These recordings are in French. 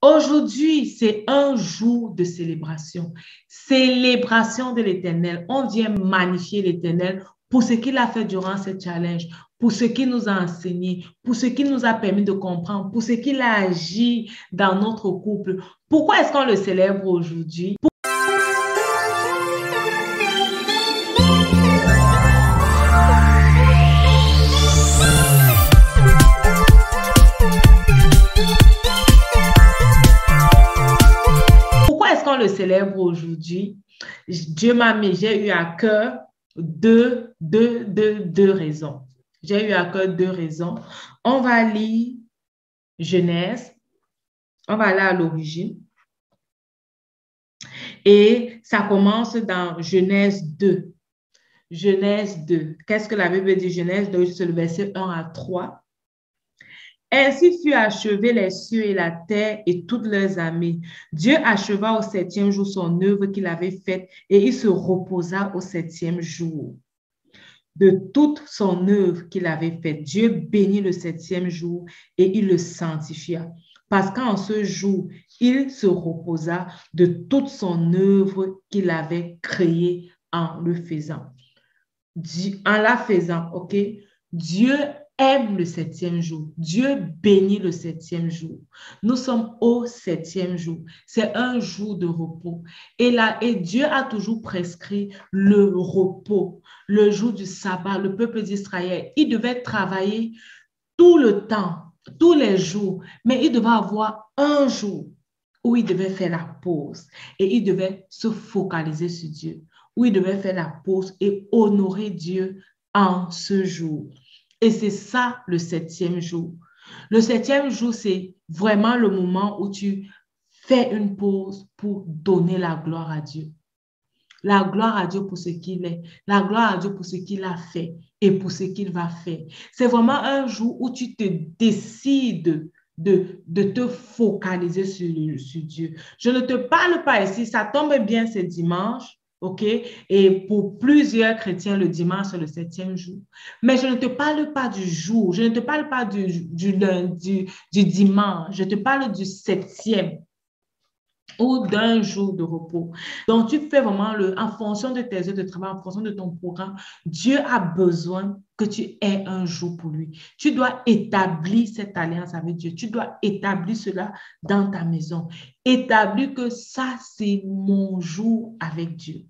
Aujourd'hui, c'est un jour de célébration. Célébration de l'Éternel. On vient magnifier l'Éternel pour ce qu'il a fait durant ce challenge, pour ce qu'il nous a enseigné, pour ce qu'il nous a permis de comprendre, pour ce qu'il a agi dans notre couple. Pourquoi est-ce qu'on le célèbre aujourd'hui? Pourquoi est-ce qu'on le célèbre aujourd'hui? Dieu m'a mis, j'ai eu à cœur deux raisons. J'ai eu à cœur deux raisons. On va lire Genèse. On va aller à l'origine. Et ça commence dans Genèse 2. Genèse 2. Qu'est-ce que la Bible dit? Genèse 2, c'est le verset 1 à 3. Ainsi furent achevés les cieux et la terre et toutes leurs armées. Dieu acheva au septième jour son œuvre qu'il avait faite et il se reposa au septième jour. De toute son œuvre qu'il avait faite, Dieu bénit le septième jour et il le sanctifia. Parce qu'en ce jour, il se reposa de toute son œuvre qu'il avait créée en le faisant. En la faisant, ok? Dieu aime le septième jour. Dieu bénit le septième jour. Nous sommes au septième jour. C'est un jour de repos. Et Dieu a toujours prescrit le repos, le jour du sabbat. Le peuple d'Israël, il devait travailler tout le temps, tous les jours, mais il devait avoir un jour où il devait faire la pause et il devait se focaliser sur Dieu, où il devait faire la pause et honorer Dieu en ce jour. Et c'est ça le septième jour. Le septième jour, c'est vraiment le moment où tu fais une pause pour donner la gloire à Dieu. La gloire à Dieu pour ce qu'il est, la gloire à Dieu pour ce qu'il a fait et pour ce qu'il va faire. C'est vraiment un jour où tu te décides de te focaliser sur Dieu. Je ne te parle pas ici, ça tombe bien, c'est dimanche. OK? Et pour plusieurs chrétiens, le dimanche, c'est le septième jour. Mais je ne te parle pas du jour, je ne te parle pas du lundi, du dimanche, je te parle du septième ou d'un jour de repos. Donc, tu fais vraiment en fonction de tes heures de travail, en fonction de ton programme, Dieu a besoin que tu aies un jour pour lui. Tu dois établir cette alliance avec Dieu. Tu dois établir cela dans ta maison. Établir que ça, c'est mon jour avec Dieu.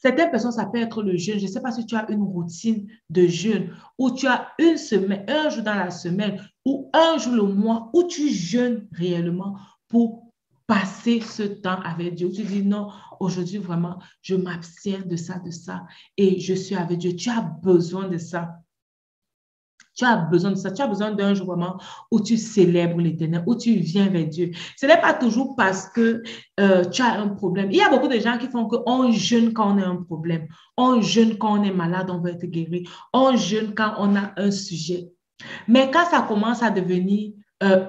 Certaines personnes, ça peut être le jeûne. Je ne sais pas si tu as une routine de jeûne où tu as une semaine, un jour dans la semaine ou un jour le mois où tu jeûnes réellement pour passer ce temps avec Dieu. Tu dis non, aujourd'hui vraiment, je m'abstiens de ça et je suis avec Dieu. Tu as besoin de ça. Tu as besoin de ça. Tu as besoin d'un jour vraiment où tu célèbres l'Éternel, où tu viens vers Dieu. Ce n'est pas toujours parce que tu as un problème. Il y a beaucoup de gens qui font qu'on jeûne quand on a un problème. On jeûne quand on est malade, on veut être guéri. On jeûne quand on a un sujet. Mais quand ça commence à devenir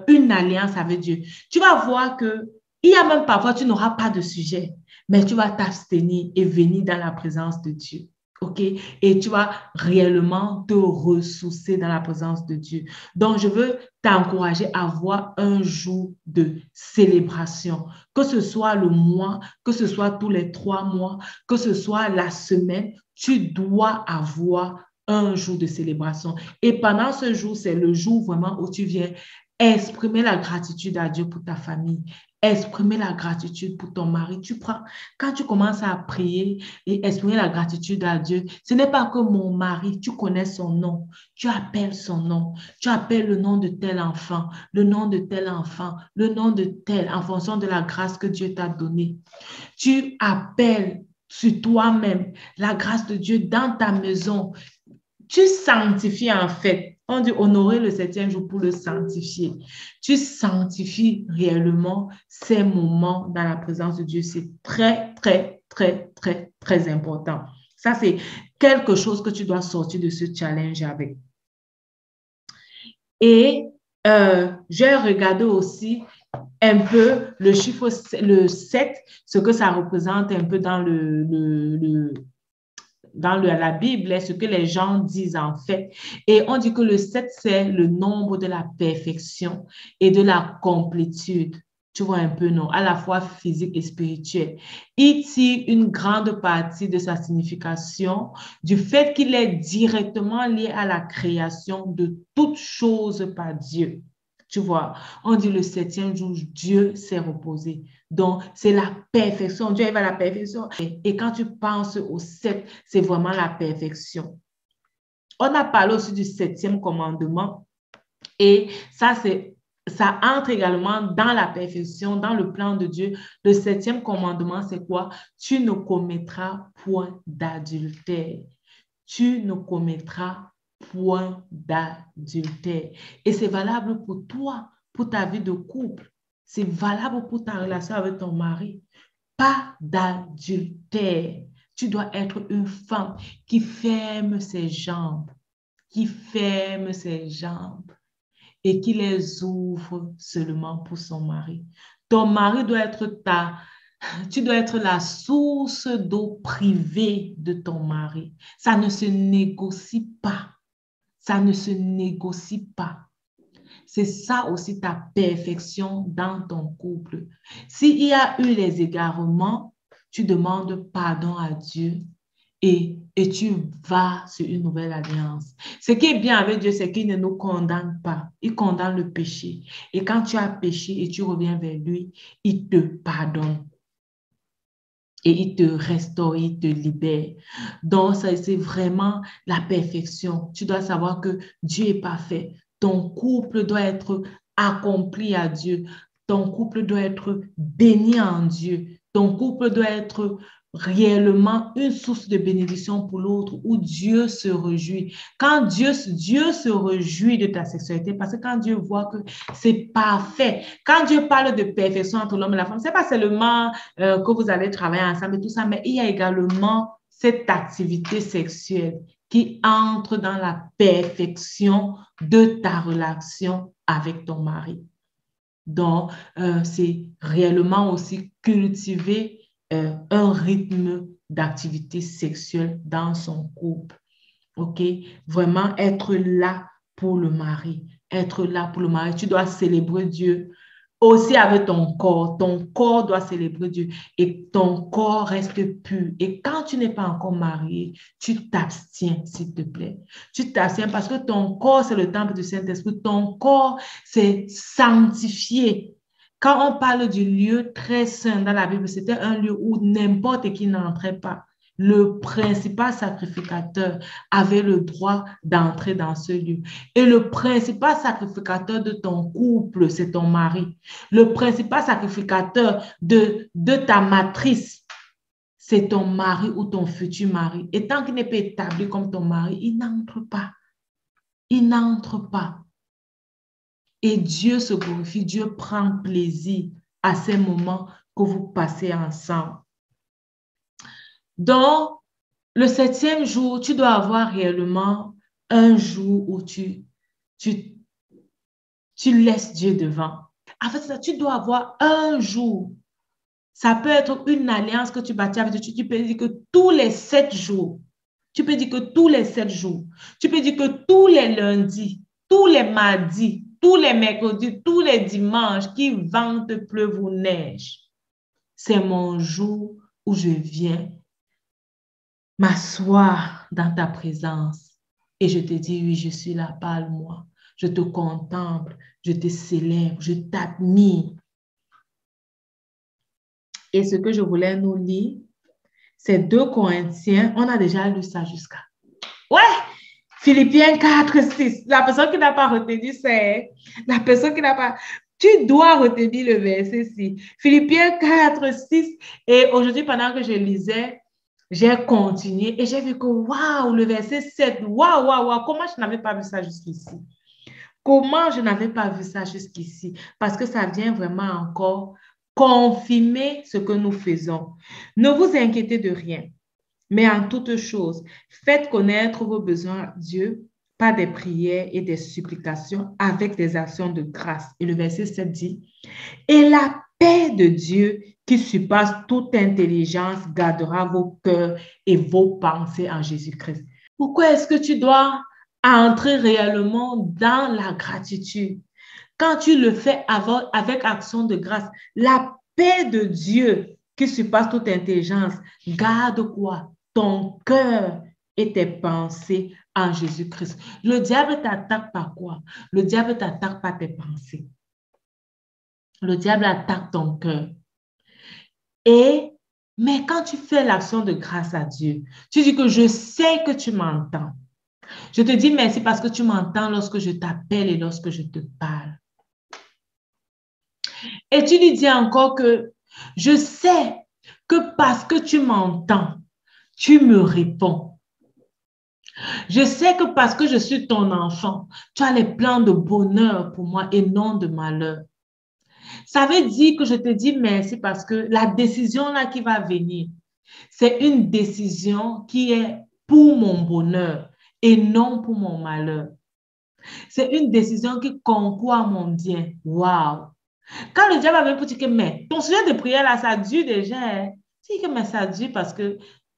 une alliance avec Dieu, tu vas voir que il y a même parfois, tu n'auras pas de sujet, mais tu vas t'abstenir et venir dans la présence de Dieu. OK? Et tu vas réellement te ressourcer dans la présence de Dieu. Donc, je veux t'encourager à avoir un jour de célébration, que ce soit le mois, que ce soit tous les 3 mois, que ce soit la semaine, tu dois avoir un jour de célébration. Et pendant ce jour, c'est le jour vraiment où tu viens exprimer la gratitude à Dieu pour ta famille, exprimer la gratitude pour ton mari. Quand tu commences à prier et exprimer la gratitude à Dieu, ce n'est pas que mon mari, tu connais son nom, tu appelles son nom, tu appelles le nom de tel enfant, le nom de tel enfant, le nom de tel, en fonction de la grâce que Dieu t'a donnée. Tu appelles sur toi-même la grâce de Dieu dans ta maison. Tu sanctifies en fait. On dit honorer le septième jour pour le sanctifier. Tu sanctifies réellement ces moments dans la présence de Dieu. C'est très, très, très, très, très important. Ça, c'est quelque chose que tu dois sortir de ce challenge avec. Et j'ai regardé aussi un peu le chiffre, le 7, ce que ça représente un peu dans la Bible est ce que les gens disent en fait. Et on dit que le 7, c'est le nombre de la perfection et de la complétude. Tu vois un peu, non? À la fois physique et spirituelle. Il tire une grande partie de sa signification du fait qu'il est directement lié à la création de toutes choses par Dieu. Tu vois, on dit le 7e jour, Dieu s'est reposé. Donc, c'est la perfection. Dieu est à la perfection. Et quand tu penses au 7, c'est vraiment la perfection. On a parlé aussi du 7e commandement. Et ça entre également dans la perfection, dans le plan de Dieu. Le 7e commandement, c'est quoi? Tu ne commettras point d'adultère. Tu ne commettras point d'adultère. Et c'est valable pour toi, pour ta vie de couple. C'est valable pour ta relation avec ton mari. Pas d'adultère. Tu dois être une femme qui ferme ses jambes, qui ferme ses jambes et qui les ouvre seulement pour son mari. Ton mari doit être tu dois être la source d'eau privée de ton mari. Ça ne se négocie pas. Ça ne se négocie pas. C'est ça aussi ta perfection dans ton couple. S'il y a eu les égarements, tu demandes pardon à Dieu et tu vas sur une nouvelle alliance. Ce qui est bien avec Dieu, c'est qu'il ne nous condamne pas. Il condamne le péché. Et quand tu as péché et tu reviens vers lui, il te pardonne. Et il te restaure, il te libère. Donc, c'est vraiment la perfection. Tu dois savoir que Dieu est parfait. Ton couple doit être accompli à Dieu. Ton couple doit être béni en Dieu. Ton couple doit être réellement une source de bénédiction pour l'autre où Dieu se réjouit. Quand Dieu se réjouit de ta sexualité, parce que quand Dieu voit que c'est parfait, quand Dieu parle de perfection entre l'homme et la femme, c'est pas seulement que vous allez travailler ensemble et tout ça, mais il y a également cette activité sexuelle qui entre dans la perfection de ta relation avec ton mari. Donc, c'est réellement aussi cultiver un rythme d'activité sexuelle dans son couple. OK? Vraiment être là pour le mari. Être là pour le mari. Tu dois célébrer Dieu aussi avec ton corps. Ton corps doit célébrer Dieu et ton corps reste pur. Et quand tu n'es pas encore marié, tu t'abstiens, s'il te plaît. Tu t'abstiens parce que ton corps, c'est le temple du Saint-Esprit. Ton corps, c'est sanctifié. Quand on parle du lieu très saint dans la Bible, c'était un lieu où n'importe qui n'entrait pas. Le principal sacrificateur avait le droit d'entrer dans ce lieu. Et le principal sacrificateur de ton couple, c'est ton mari. Le principal sacrificateur de ta matrice, c'est ton mari ou ton futur mari. Et tant qu'il n'est pas établi comme ton mari, il n'entre pas. Il n'entre pas. Et Dieu se glorifie, Dieu prend plaisir à ces moments que vous passez ensemble. Donc, le 7e jour, tu dois avoir réellement un jour où tu laisses Dieu devant. En fait, tu dois avoir un jour. Ça peut être une alliance que tu bâtis avec Dieu. Tu peux dire que tous les 7 jours, tu peux dire que tous les 7 jours, tu peux dire que tous les lundis, tous les mardis, tous les mercredis, tous les dimanches, qu'il vente, pleuve ou neige, c'est mon jour où je viens m'asseoir dans ta présence et je te dis, oui, je suis là, parle-moi. Je te contemple, je te célèbre, je t'admire. Et ce que je voulais nous lire, c'est 2 Corinthiens. On a déjà lu ça jusqu'à. Ouais! Philippiens 4, 6. La personne qui n'a pas retenu, c'est la personne qui n'a pas. Tu dois retenir le verset 6. Philippiens 4, 6. Et aujourd'hui, pendant que je lisais, j'ai continué et j'ai vu que, waouh, le verset 7, waouh, waouh, waouh, comment je n'avais pas vu ça jusqu'ici? Comment je n'avais pas vu ça jusqu'ici? Parce que ça vient vraiment encore confirmer ce que nous faisons. Ne vous inquiétez de rien, mais en toute chose, faites connaître vos besoins à Dieu par des prières et des supplications avec des actions de grâce. Et le verset 7 dit, et la paix de Dieu qui surpasse toute intelligence gardera vos cœurs et vos pensées en Jésus-Christ. Pourquoi est-ce que tu dois entrer réellement dans la gratitude? Quand tu le fais avec action de grâce, la paix de Dieu qui surpasse toute intelligence, garde quoi? Ton cœur et tes pensées en Jésus-Christ. Le diable t'attaque par quoi? Le diable t'attaque par tes pensées. Le diable attaque ton cœur. Mais quand tu fais l'action de grâce à Dieu, tu dis que je sais que tu m'entends. Je te dis merci parce que tu m'entends lorsque je t'appelle et lorsque je te parle. Et tu lui dis encore que je sais que parce que tu m'entends, tu me réponds. Je sais que parce que je suis ton enfant, tu as les plans de bonheur pour moi et non de malheur. Ça veut dire que je te dis merci parce que la décision là qui va venir, c'est une décision qui est pour mon bonheur et non pour mon malheur. C'est une décision qui concourt à mon bien. Waouh! Quand le diable avait pour dire que, mais ton sujet de prière là, ça dure déjà. Hein? C'est que, mais ça dure parce que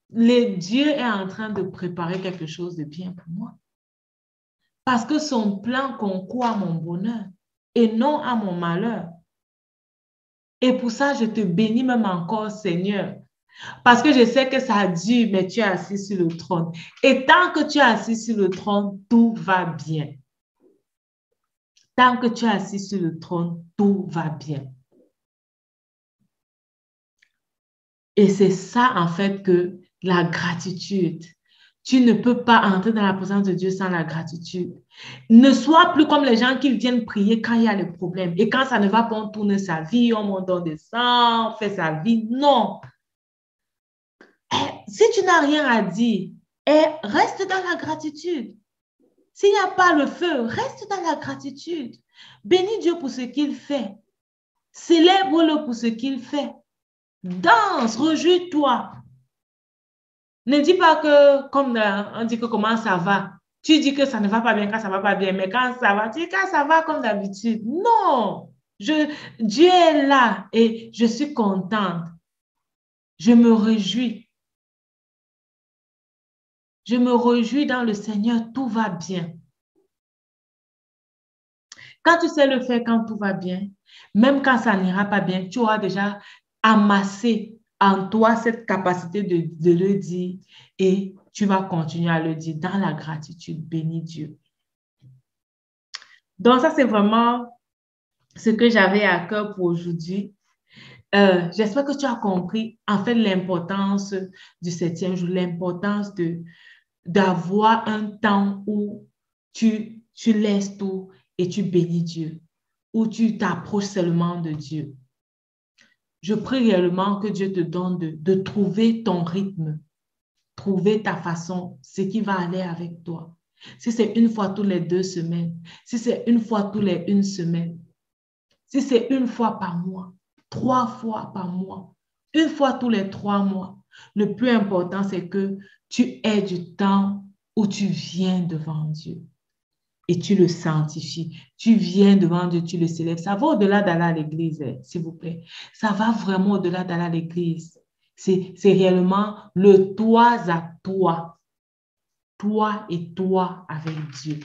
Dieu est en train de préparer quelque chose de bien pour moi. Parce que son plan concourt à mon bonheur et non à mon malheur. Et pour ça, je te bénis même encore, Seigneur. Parce que je sais que ça dure, mais tu es assis sur le trône. Et tant que tu es assis sur le trône, tout va bien. Tant que tu es assis sur le trône, tout va bien. Et c'est ça, en fait, que la gratitude. Tu ne peux pas entrer dans la présence de Dieu sans la gratitude. Ne sois plus comme les gens qui viennent prier quand il y a le problème. Et quand ça ne va pas, on tourne sa vie, on monte dans des sangs, on fait sa vie. Non. Si tu n'as rien à dire, reste dans la gratitude. S'il n'y a pas le feu, reste dans la gratitude. Bénis Dieu pour ce qu'il fait. Célèbre-le pour ce qu'il fait. Danse, rejouis-toi. Ne dis pas que, comme on dit que comment ça va. Tu dis que ça ne va pas bien quand ça ne va pas bien, mais quand ça va, tu dis quand ça va comme d'habitude. Non, Dieu est là et je suis contente. Je me réjouis. Je me réjouis dans le Seigneur, tout va bien. Quand tu sais le faire, quand tout va bien, même quand ça n'ira pas bien, tu auras déjà amassé en toi cette capacité de le dire et tu vas continuer à le dire dans la gratitude. Bénis Dieu. Donc, ça, c'est vraiment ce que j'avais à cœur pour aujourd'hui. J'espère que tu as compris, en fait, l'importance du 7e jour, l'importance d'avoir un temps où tu laisses tout et tu bénis Dieu, où tu t'approches seulement de Dieu. Je prie réellement que Dieu te donne de trouver ton rythme, trouver ta façon, ce qui va aller avec toi. Si c'est une fois tous les 2 semaines, si c'est une fois tous les 1 semaine, si c'est une fois par mois, 3 fois par mois, une fois tous les 3 mois, le plus important, c'est que tu aies du temps où tu viens devant Dieu et tu le sanctifies. Tu viens devant Dieu, tu le célèbres. Ça va au-delà d'aller à l'église, s'il vous plaît. Ça va vraiment au-delà d'aller à l'église. C'est réellement le toi à toi. Toi et toi avec Dieu.